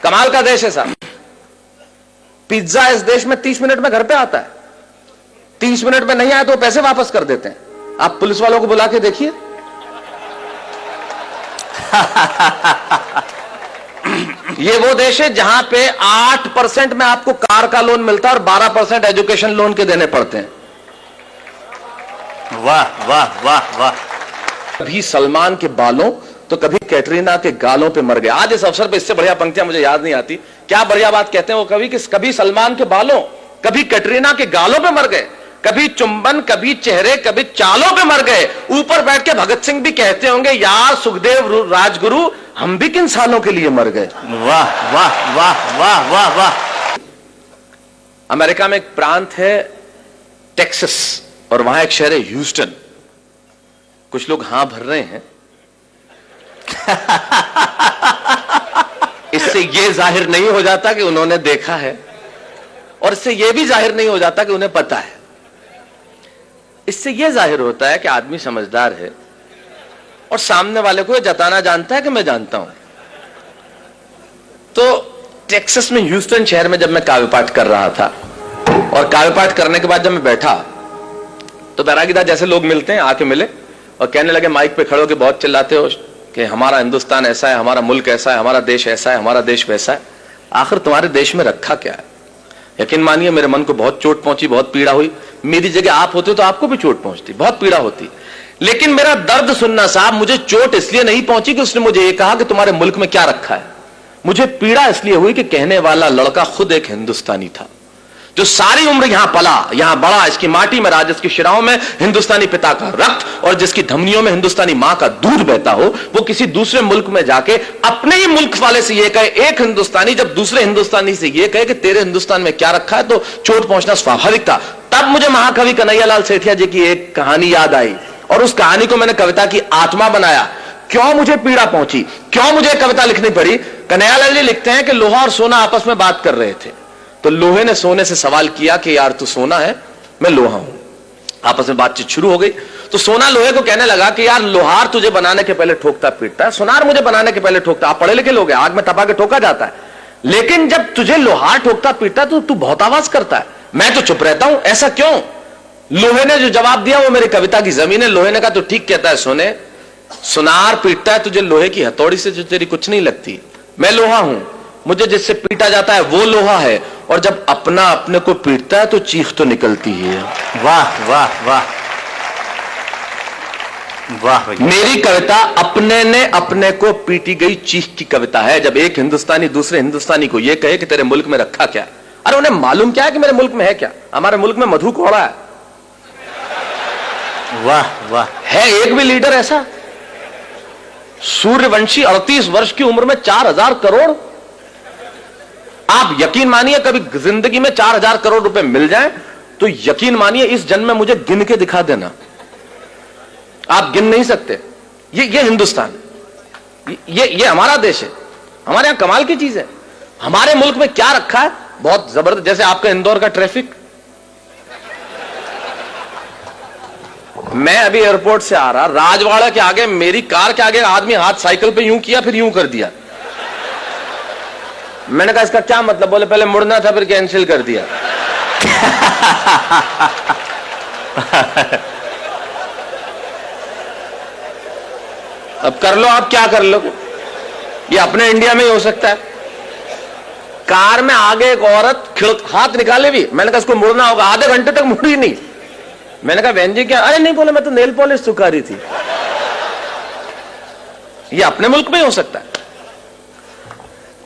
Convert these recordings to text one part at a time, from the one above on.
कमाल का देश है साहब। पिज्जा इस देश में 30 मिनट में घर पे आता है। 30 मिनट में नहीं आया तो पैसे वापस कर देते हैं। आप पुलिस वालों को बुला के देखिए। ये वो देश है जहां पे 8% में आपको कार का लोन मिलता है और 12% एजुकेशन लोन के देने पड़ते हैं। वाह वाह वाह वाह। कभी सलमान के बालों तो कभी कैटरीना के गालों पे मर गए। आज इस अवसर पे इससे बढ़िया पंक्तियां मुझे याद नहीं आती। क्या बढ़िया बात कहते हैं वो कवि कि कभी सलमान के बालों कभी कैटरीना के गालों पे मर गए, कभी चुंबन कभी चेहरे कभी चालों पे मर गए। ऊपर बैठ के भगत सिंह भी कहते होंगे यार सुखदेव राजगुरु हम भी किन सालों के लिए मर गए। वाह वाह वाह वाह वाह वाह। अमेरिका में एक प्रांत है टेक्सास और वहां एक शहर है ह्यूस्टन। कुछ लोग हां भर रहे हैं। इससे यह जाहिर नहीं हो जाता कि उन्होंने देखा है और इससे यह भी जाहिर नहीं हो जाता कि उन्हें पता है। इससे यह जाहिर होता है कि आदमी समझदार है और सामने वाले को यह जताना जानता है कि मैं जानता हूं। तो टेक्सास में ह्यूस्टन शहर में जब मैं काव्य पाठ कर रहा था और काव्य पाठ करने के बाद जब मैं बैठा तो बैरागीदार जैसे लोग मिलते हैं आके मिले और कहने लगे माइक पे खड़े होकर बहुत चिल्लाते हो कि हमारा हिंदुस्तान ऐसा है, हमारा मुल्क ऐसा है, हमारा देश ऐसा है, हमारा देश वैसा है। आखिर तुम्हारे देश में रखा क्या है? यकीन मानिए मेरे मन को बहुत चोट पहुंची, बहुत पीड़ा हुई। मेरी जगह आप होते तो आपको भी चोट पहुंचती, बहुत पीड़ा होती। लेकिन मेरा दर्द सुनना साहब, मुझे चोट इसलिए नहीं पहुंची कि उसने मुझे ये कहा कि तुम्हारे मुल्क में क्या रखा है। मुझे पीड़ा इसलिए हुई कि कहने वाला लड़का खुद एक हिंदुस्तानी था जो सारी उम्र यहां पला, यहां बड़ा, इसकी माटी में राज, इसकी शिराओं में हिंदुस्तानी पिता का रक्त और जिसकी धमनियों में हिंदुस्तानी मां का दूध बहता हो, वो किसी दूसरे मुल्क में जाके अपने ही मुल्क वाले से ये कहे, एक हिंदुस्तानी जब दूसरे हिंदुस्तानी से ये कहे कि तेरे हिंदुस्तान में क्या रखा है, तो चोट पहुंचना स्वाभाविक था। तब मुझे महाकवि कन्हैयालाल सेठिया जी की एक कहानी याद आई और उस कहानी को मैंने कविता की आत्मा बनाया। क्यों मुझे पीड़ा पहुंची, क्यों मुझे कविता लिखनी पड़ी? कन्हैयालाल जी लिखते हैं कि लोहा और सोना आपस में बात कर रहे थे, तो लोहे ने सोने से सवाल किया कि यार तू सोना है, मैं लोहा हूं। आपस में बातचीत शुरू हो गई तो सोना लोहे को कहने लगा कि यार लोहार तुझे बनाने के पहले ठोकता पीटता है, सुनार मुझे बनाने के पहले ठोकता। आप पढ़े लिखे लोग हैं, आग में तपा के ठोका जाता है, लेकिन जब तुझे लोहार ठोकता पीटता तो तू बहुत आवाज करता है, मैं तो चुप रहता हूं, ऐसा क्यों? लोहे ने जो जवाब दिया वो मेरी कविता की जमीन है। लोहे ने कहा तो ठीक कहता है सोने, सुनार पीटता है तुझे लोहे की हथौड़ी से जो तेरी कुछ नहीं लगती, मैं लोहा हूं, मुझे जिससे पीटा जाता है वो लोहा है, और जब अपना अपने को पीटता है तो चीख तो निकलती है। वाह वाह वाह वाह। मेरी कविता अपने ने अपने को पीटी गई चीख की कविता है। जब एक हिंदुस्तानी दूसरे हिंदुस्तानी को यह कहे कि तेरे मुल्क में रखा क्या है, अरे उन्हें मालूम क्या है कि मेरे मुल्क में है क्या? हमारे मुल्क में मधु कोड़ा है। वाह वाह। है एक भी लीडर ऐसा? सूर्यवंशी 38 वर्ष की उम्र में 4000 करोड़। आप यकीन मानिए कभी जिंदगी में 4000 करोड़ रुपए मिल जाए तो यकीन मानिए इस जन्म में मुझे गिन के दिखा देना, आप गिन नहीं सकते। ये हिंदुस्तान, ये हमारा देश है, हमारे यहां कमाल की चीज है। हमारे मुल्क में क्या रखा है, बहुत जबरदस्त। जैसे आपका इंदौर का ट्रैफिक, मैं अभी एयरपोर्ट से आ रहा, राजवाड़ा के आगे मेरी कार के आगे आदमी हाथ साइकिल पे यूं किया फिर यूं कर दिया। मैंने कहा इसका क्या मतलब? बोले पहले मुड़ना था फिर कैंसिल कर दिया। अब कर लो, आप क्या कर लो, ये अपने इंडिया में ही हो सकता है। कार में आगे एक औरत हाथ निकाले भी, मैंने कहा इसको मुड़ना होगा, आधे घंटे तक मुड़ी नहीं। मैंने कहा बहन जी क्या? अरे नहीं, बोले मैं तो नेल पॉलिश सुखा रही थी। ये अपने मुल्क में ही हो सकता है।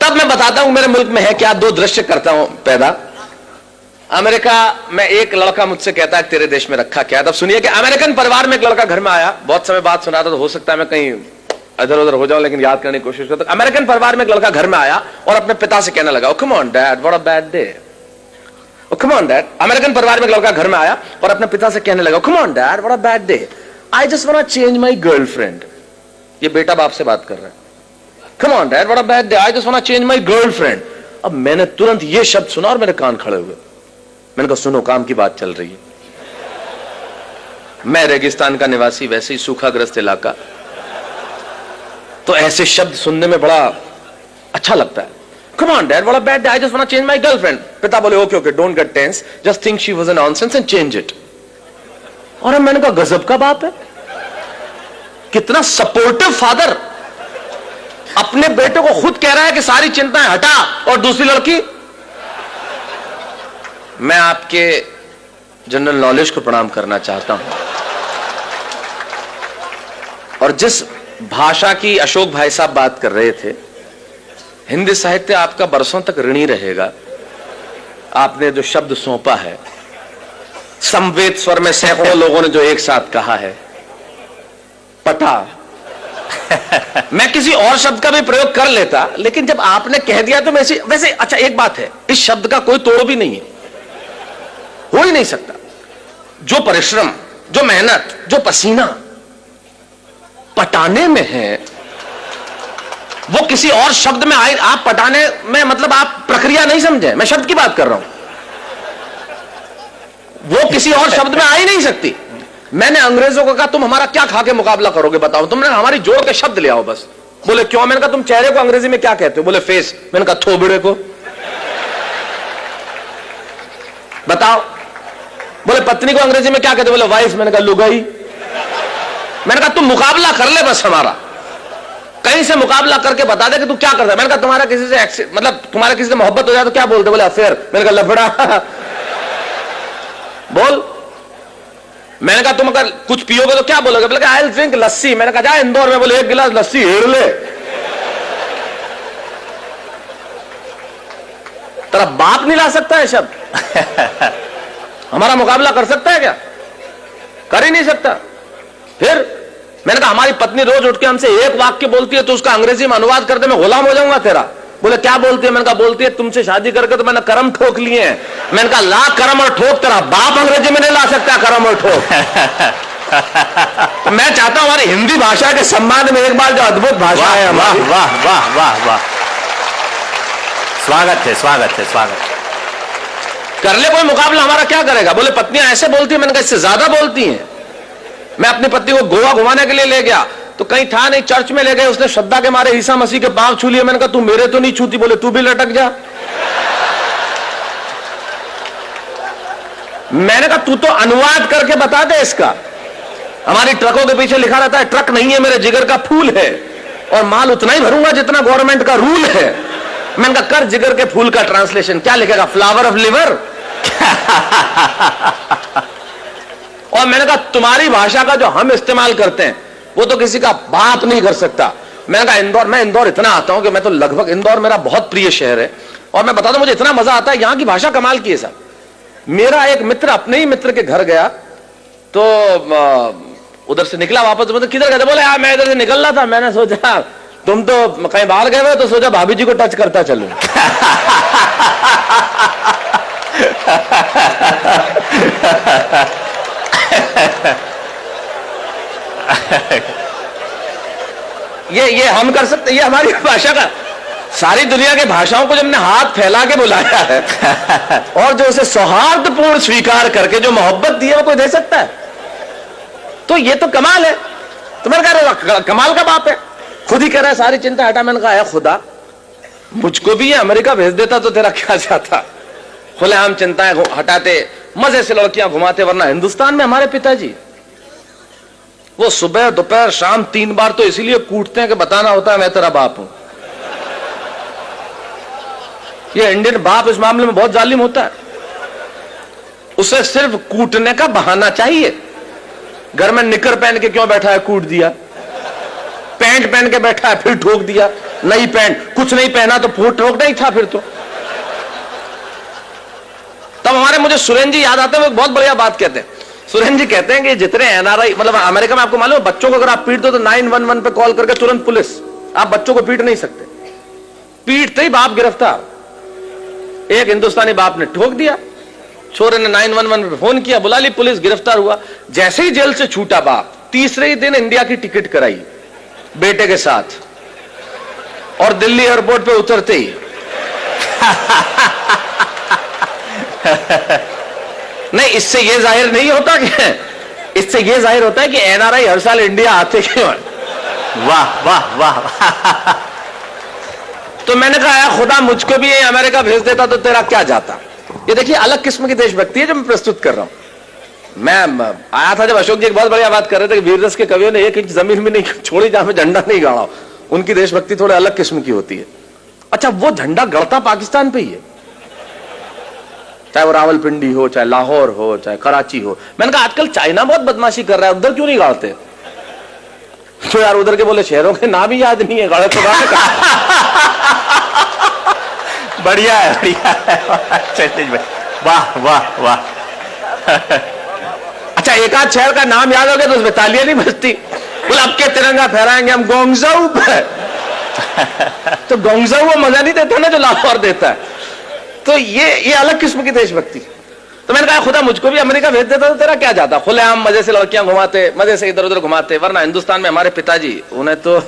तब मैं बताता हूं मेरे मुल्क में है क्या। दो दृश्य करता हूं पैदा। अमेरिका में एक लड़का मुझसे कहता है तेरे देश में रखा क्या है? तब सुनिए कि अमेरिकन परिवार में एक लड़का घर में आया, बहुत समय बाद सुना था तो हो सकता है मैं कहीं इधर उधर हो जाऊं, लेकिन याद करने की कोशिश करता। अमेरिकन परिवार में एक लड़का घर में आया और अपने पिता से कहने लगा, come on dad what a bad day. Come on dad. American परिवार में एक लड़का घर में आया और अपने पिता से कहने लगा, come on dad what a bad day, I just want to change my girlfriend. ये बेटा बाप से बात कर रहा है। Come on dad, what a bad day. I just want to change my girlfriend. अब मैंने तुरंत ये शब्द सुना और मेरे कान खड़े हुए। मैंने कहा सुनो, काम की बात चल रही है। मैं रेगिस्तान का निवासी, वैसे ही सूखाग्रस्त इलाका, तो ऐसे शब्द सुनने में बड़ा अच्छा लगता है। Come on, Dad, what a bad day. I just want to change my girlfriend. पिता बोले, okay, okay, don't get tense. Just think she was a nonsense and change it. और मैंने कहा गजब का बाप है, कितना सपोर्टिव फादर, अपने बेटे को खुद कह रहा है कि सारी चिंताएं हटा और दूसरी लड़की। मैं आपके जनरल नॉलेज को प्रणाम करना चाहता हूं और जिस भाषा की अशोक भाई साहब बात कर रहे थे, हिंदी साहित्य आपका बरसों तक ऋणी रहेगा। आपने जो शब्द सौंपा है, समवेत स्वर में सैकड़ों लोगों ने जो एक साथ कहा है, पटा। मैं किसी और शब्द का भी प्रयोग कर लेता, लेकिन जब आपने कह दिया तो वैसे अच्छा एक बात है, इस शब्द का कोई तोड़ भी नहीं है, हो ही नहीं सकता। जो परिश्रम, जो मेहनत, जो पसीना पटाने में है, वो किसी और शब्द में आए। आप पटाने में मतलब आप प्रक्रिया नहीं समझे, मैं शब्द की बात कर रहा हूं, वो किसी और शब्द में आ ही नहीं सकती। मैंने अंग्रेजों को कहा तुम हमारा क्या खा के मुकाबला करोगे बताओ, तुमने हमारी जोड़ के शब्द ले आओ बस। बोले क्यों? मैंने कहा तुम चेहरे को अंग्रेजी में क्या कहते हो? बोले फेस। मैंने कहा थोबड़े को बताओ। बोले पत्नी को अंग्रेजी में क्या कहते? बोले वाइफ। मैंने कहा लुगाई। मैंने कहा तुम मुकाबला कर ले बस हमारा, कहीं से मुकाबला करके बता दे कि तू क्या करता है। मैंने कहा तुम्हारा किसी से मतलब तुम्हारा किसी से मोहब्बत हो जाए तो क्या बोलते? बोले अफेयर। मैंने कहा लफड़ा। बोल। मैंने कहा तुम अगर कुछ पियोगे तो क्या बोलोगे? बोले आई विल ड्रिंक लस्सी। मैंने कहा जा इंदौर में बोले एक गिलास लस्सी हेड़ ले। तेरा बाप नहीं ला सकता है शब्द, हमारा मुकाबला कर सकता है क्या? कर ही नहीं सकता। फिर मैंने कहा हमारी पत्नी रोज उठ के हमसे एक वाक्य बोलती है तो उसका अंग्रेजी में अनुवाद करते मैं गुलाम हो जाऊंगा तेरा। बोले क्या बोलती है? मैंने कहा बोलती है तुमसे शादी करके तो मैंने करम ठोक लिए हैं। मैंने कहा ला करम और ठोक, तेरा बाप अंग्रेजी में नहीं ला सकता करम और ठोक। मैं चाहता हूं हमारी हिंदी भाषा के सम्मान में एक बार जो अद्भुत भाषा है हमारी। वाह वाह वाह वाह, स्वागत है स्वागत है स्वागत। कर ले कोई मुकाबला, हमारा क्या करेगा? बोले पत्नियां ऐसे बोलती है। मैंने कहा इससे ज्यादा बोलती हैं। मैं अपनी पत्नी को गोवा घुमाने के लिए ले गया तो कहीं था नहीं, चर्च में ले गए, उसने श्रद्धा के मारे ईसा मसीह के पांव छू लिए। मैंने कहा तू मेरे तो नहीं छूती। बोले तू भी लटक जा। मैंने कहा तू तो अनुवाद करके बता दे इसका। हमारी ट्रकों के पीछे लिखा रहता है ट्रक नहीं है मेरे जिगर का फूल है, और माल उतना ही भरूंगा जितना गवर्नमेंट का रूल है। मैंने कहा कर जिगर के फूल का ट्रांसलेशन, क्या लिखेगा? Flower of liver. और मैंने कहा तुम्हारी भाषा का जो हम इस्तेमाल करते हैं वो तो किसी का बाप नहीं कर सकता। मैंने कहा इंदौर, मैं इंदौर इतना आता हूं कि मैं तो लगभग, इंदौर मेरा बहुत प्रिय शहर है और मैं बता दूं मुझे इतना मजा आता है, यहां की भाषा कमाल की है साहब। मेरा एक मित्र अपने ही मित्र के घर गया तो उधर से निकला वापस, मतलब किधर गए? बोले यार मैं इधर से निकल रहा था, मैंने सोचा तुम तो कहीं बाहर गए हुए तो सोचा भाभी जी को टच करता चलूं। ये हम कर सकते, ये हमारी भाषा का। सारी दुनिया के भाषाओं को जब हमने हाथ फैला के बुलाया है और जो उसे सौहार्दपूर्ण स्वीकार करके जो मोहब्बत दी है वो कोई दे सकता है? तो ये तो कमाल है। तो मैंने कहा कमाल का बाप है, खुद ही कह रहा है सारी चिंता हटा। मैंने कहा है खुदा मुझको भी ये अमेरिका भेज देता तो तेरा क्या जाता? खुलेआम चिंताएं हटाते, मजे से लड़कियां घुमाते। वरना हिंदुस्तान में हमारे पिताजी वो सुबह दोपहर शाम 3 बार तो इसीलिए कूटते हैं कि बताना होता है मैं तेरा बाप हूं। ये इंडियन बाप इस मामले में बहुत जालिम होता है, उसे सिर्फ कूटने का बहाना चाहिए। घर में निकर पहन के क्यों बैठा है? कूट दिया। पैंट पहन के बैठा है, फिर ठोक दिया। नई पैंट, कुछ नहीं पहना तो फूट ठोकना ही था फिर तो। तब हमारे मुझे सुरेन जी याद आते हैं, वो बहुत बढ़िया बात कहते हैं। सुरेन जी कहते हैं कि जितने एनआरआई, मतलब अमेरिका में आपको मालूम है बच्चों को अगर आप पीट दो तो 911 पे कॉल करके तुरंत पुलिस। आप बच्चों को पीट नहीं सकते, पीटते ही बाप गिरफ्तार। एक हिंदुस्तानी बाप ने ठोक दिया, छोरे ने 911 पे फोन किया, बुला ली पुलिस, गिरफ्तार हुआ। जैसे ही जेल से छूटा बाप, तीसरे ही दिन इंडिया की टिकट कराई बेटे के साथ, और दिल्ली एयरपोर्ट पे उतरते ही नहीं, इससे यह जाहिर नहीं होता कि, इससे यह जाहिर होता है कि एनआरआई हर साल इंडिया आते क्यों हैं। वाह वाह वाह। तो मैंने कहा यार खुदा मुझको भी अमेरिका भेज देता तो तेरा क्या जाता। ये देखिए अलग किस्म की देशभक्ति है जो मैं प्रस्तुत कर रहा हूं। मैं आया था जब अशोक जी एक बहुत बढ़िया बात कर रहे थे कि वीर रस के कवियों ने एक इंच जमीन भी नहीं छोड़ी जहां पे झंडा नहीं गाड़ा। उनकी देशभक्ति थोड़े अलग किस्म की होती है। अच्छा, वो झंडा गड़ता पाकिस्तान पे ही है, चाहे वो रावलपिंडी हो, चाहे लाहौर हो, चाहे कराची हो। मैंने कहा आजकल चाइना बहुत बदमाशी कर रहा है, उधर क्यों नहीं गाड़ते? तो यार उधर के बोले शहरों के नाम ही याद नहीं है, गाड़े तो बढ़िया है, बढ़िया है। वाह वाह वाह। अच्छा, एक आध शहर का नाम याद हो गया तो उसमें तालियां नहीं बजती। बोले अब के तिरंगा फहराएंगे हम गोंगजाऊ पे। तो गोंगजाऊ वो मजा नहीं देता ना जो लाहौर देता है। तो ये अलग किस्म की देशभक्ति। तो मैंने कहा खुदा मुझको भी अमेरिका भेज देता तो तेरा क्या जाता। खुलेआम मजे से लड़कियां घुमाते, मजे से इधर उधर घुमाते। वरना हिंदुस्तान में हमारे पिताजी, उन्हें तो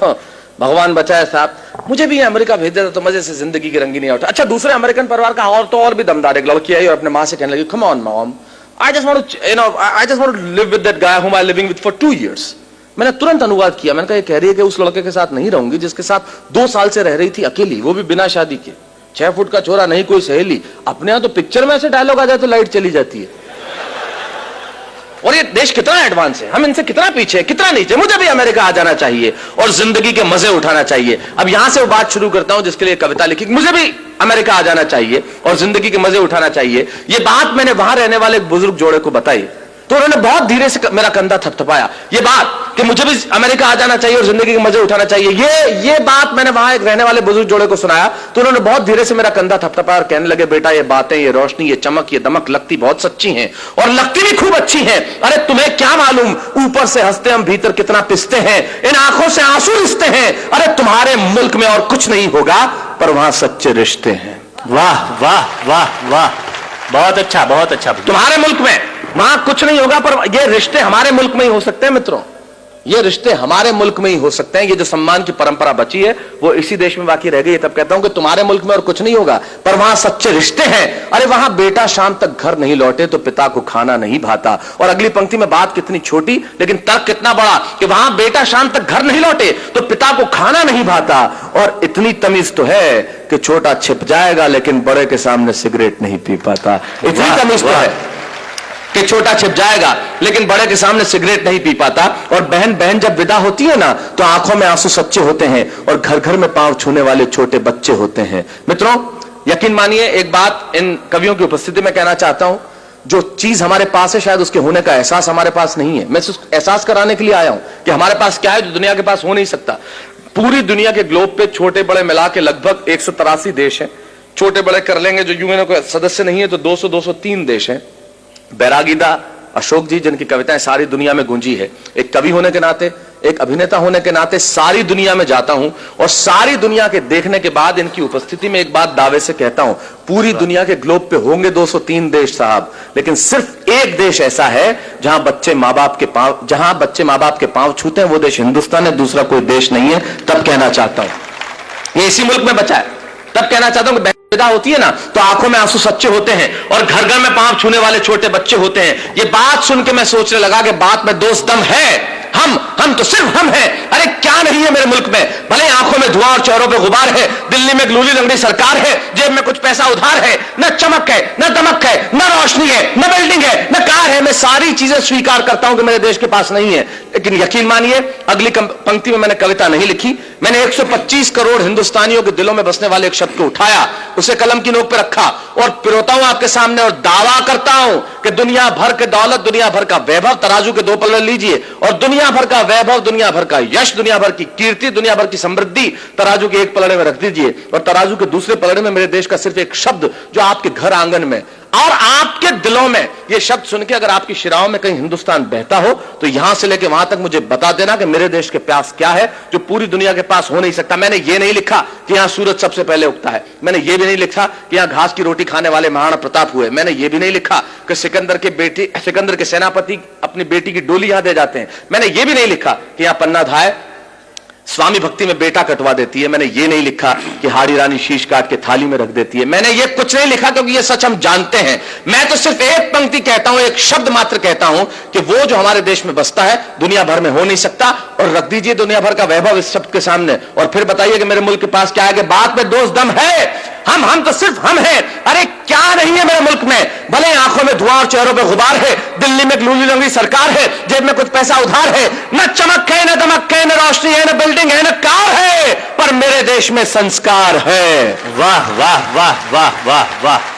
भगवान बचाए साहब, मुझे भी अमेरिका भेज देता तो मजे से जिंदगी की रंगीनी उठा। अच्छा, दूसरे अमेरिकन परिवार का और तो और भी दमदार एक लड़की आई और अपने माँ से कहने लगी, come on mom, I just want to live with that guy whom I living with for 2 years। मैंने तुरंत अनुवाद किया। मैंने कहा ये कह रही है कि उस लड़के के साथ नहीं रहूंगी जिसके साथ 2 साल से रह रही थी अकेली, वो भी बिना शादी के। 6 फुट का छोरा, नहीं कोई सहेली। अपने यहां तो पिक्चर में ऐसे डायलॉग आ जाए तो लाइट चली जाती है। और ये देश कितना एडवांस है, हम इनसे कितना पीछे, कितना नीचे। मुझे भी अमेरिका आ जाना चाहिए और जिंदगी के मजे उठाना चाहिए। अब यहां से वो बात शुरू करता हूं जिसके लिए कविता लिखी। मुझे भी अमेरिका आ जाना चाहिए और जिंदगी के मजे उठाना चाहिए। ये बात मैंने वहां रहने वाले एक बुजुर्ग जोड़े को बताई तो उन्होंने बहुत धीरे से मेरा कंधा थपथपाया। ये बात कि मुझे भी अमेरिका आ जाना चाहिए और जिंदगी के मजे उठाना चाहिए, ये बात मैंने वहां एक रहने वाले बुजुर्ग जोड़े को सुनाया तो उन्होंने बहुत धीरे से मेरा कंधा थपथपाया और कहने लगे, बेटा ये बातें, ये रोशनी, ये चमक, ये दमक लगती बहुत सच्ची हैं और लगती भी खूब अच्छी हैं। अरे तुम्हें क्या मालूम, ऊपर से हंसते हम भीतर कितना पिसते हैं, इन आंखों से आंसू रिश्ते हैं। अरे तुम्हारे मुल्क में और कुछ नहीं होगा पर वहां सच्चे रिश्ते हैं। वाह वाह वाह वाह, बहुत अच्छा, बहुत अच्छा। तुम्हारे मुल्क में वहां कुछ नहीं होगा पर ये रिश्ते हमारे मुल्क में ही हो सकते हैं मित्रों, ये रिश्ते हमारे मुल्क में ही हो सकते हैं। ये जो सम्मान की परंपरा बची है वो इसी देश में बाकी रह गई। तब कहता हूं कि तुम्हारे मुल्क में और कुछ नहीं होगा पर वहां सच्चे रिश्ते हैं। अरे वहां बेटा शाम तक घर नहीं लौटे तो पिता को खाना नहीं भाता। और अगली पंक्ति में बात कितनी छोटी लेकिन तर्क कितना बड़ा कि वहां बेटा शाम तक घर नहीं लौटे तो पिता को खाना नहीं भाता। और इतनी तमीज तो है कि छोटा छिप जाएगा लेकिन बड़े के सामने सिगरेट नहीं पी पाता। इतनी तमीज तो है कि छोटा छिप जाएगा लेकिन बड़े के सामने सिगरेट नहीं पी पाता। और बहन बहन जब विदा होती है ना तो आंखों में आंसू सच्चे होते हैं और घर घर में पांव छूने वाले छोटे बच्चे होते हैं। मित्रों यकीन मानिए एक बात इन कवियों की उपस्थिति में कहना चाहता हूं, जो चीज हमारे पास है शायद उसके होने का एहसास हमारे पास नहीं है। मैं एहसास कराने के लिए आया हूं कि हमारे पास क्या है जो दुनिया के पास हो नहीं सकता। पूरी दुनिया के ग्लोब पे छोटे बड़े मिला के लगभग 183 देश है। छोटे बड़े कर लेंगे जो यूएनओ के सदस्य नहीं है तो 200-203 देश है। बैरागीदा अशोक जी जिनकी कविताएं सारी दुनिया में गूंजी है, एक कवि होने के नाते, एक अभिनेता होने के नाते सारी दुनिया में जाता हूं और सारी दुनिया के देखने के बाद इनकी उपस्थिति में एक बात दावे से कहता हूं, पूरी दुनिया के ग्लोब पे होंगे 203 देश साहब, लेकिन सिर्फ एक देश ऐसा है जहां बच्चे मां बाप के पांव छूते हैं, वो देश हिंदुस्तान है, दूसरा कोई देश नहीं है। तब कहना चाहता हूं ये इसी मुल्क में बचा है। तब कहना चाहता हूं कि विदा होती है ना तो आंखों में आंसू सच्चे होते हैं और घर घर में पांव छूने वाले छोटे बच्चे होते हैं। ये बात सुन के मैं सोचने लगा कि बात में दोस्त दम है। हम तो सिर्फ हम हैं। अरे क्या नहीं है मेरे मुल्क में, भले आंखों में धुआं और चेहरों पे गुबार है, दिल्ली में ग्लूली लंगड़ी सरकार है, जेब में कुछ पैसा उधार है, न चमक है, न दमक है, न रोशनी है, न बिल्डिंग है, न कार है। मैं सारी चीजें स्वीकार करता हूं कि मेरे देश के पास नहीं है, लेकिन यकीन मानिए अगली पंक्ति में मैंने कविता नहीं लिखी। मैंने 125 करोड़ हिंदुस्तानियों के दिलों में बसने वाले एक शब्द को उठाया, उसे कलम की नोक पे रखा और पिरोता हूं आपके सामने और दावा करता हूं कि दुनिया भर के दौलत, दुनिया भर का वैभव तराजू के 2 पलड़े लीजिए और दुनिया भर का वैभव, दुनिया भर का यश, दुनिया भर की कीर्ति, दुनिया भर की समृद्धि तराजू के एक पलड़े में रख दीजिए और तराजू के दूसरे पलड़े में मेरे देश का सिर्फ एक शब्द जो आपके घर आंगन में और आपके दिलों में, यह शब्द सुन के अगर आपकी शिराओं में कहीं हिंदुस्तान बहता हो तो यहां से लेकर वहां तक मुझे बता देना कि मेरे देश के प्यास क्या है जो पूरी दुनिया के पास हो नहीं सकता। मैंने ये नहीं लिखा कि यहां सूरज सबसे पहले उगता है, मैंने ये भी नहीं लिखा कि यहां घास की रोटी खाने वाले महाराणा प्रताप हुए, मैंने ये भी नहीं लिखा कि सिकंदर के सेनापति अपनी बेटी की डोली यहां दे जाते हैं, मैंने ये भी नहीं लिखा कि यहां पन्ना धाय स्वामी भक्ति में बेटा कटवा देती है। मैंने ये नहीं लिखा कि हाड़ी रानी शीश काट के थाली में रख देती है। मैंने ये कुछ नहीं लिखा क्योंकि ये सच हम जानते हैं। मैं तो सिर्फ एक पंक्ति कहता हूं, एक शब्द मात्र कहता हूं कि वो जो हमारे देश में बसता है दुनिया भर में हो नहीं सकता। और रख दीजिए दुनिया भर का वैभव इस शब्द के सामने और फिर बताइए कि मेरे मुल्क के पास क्या है। कि बात में दोष दम है। हम तो सिर्फ हम हैं। अरे क्या नहीं है मेरे मुल्क में। भले आंखों में धुआं और चेहरों पे गुबार है, दिल्ली में लूली लंगी सरकार है, जेब में कुछ पैसा उधार है, न चमक है, न दमक है, न रोशनी है, न बिल्डिंग है, न कार है, पर मेरे देश में संस्कार है। वाह वाह वाह वाह वाह वाह।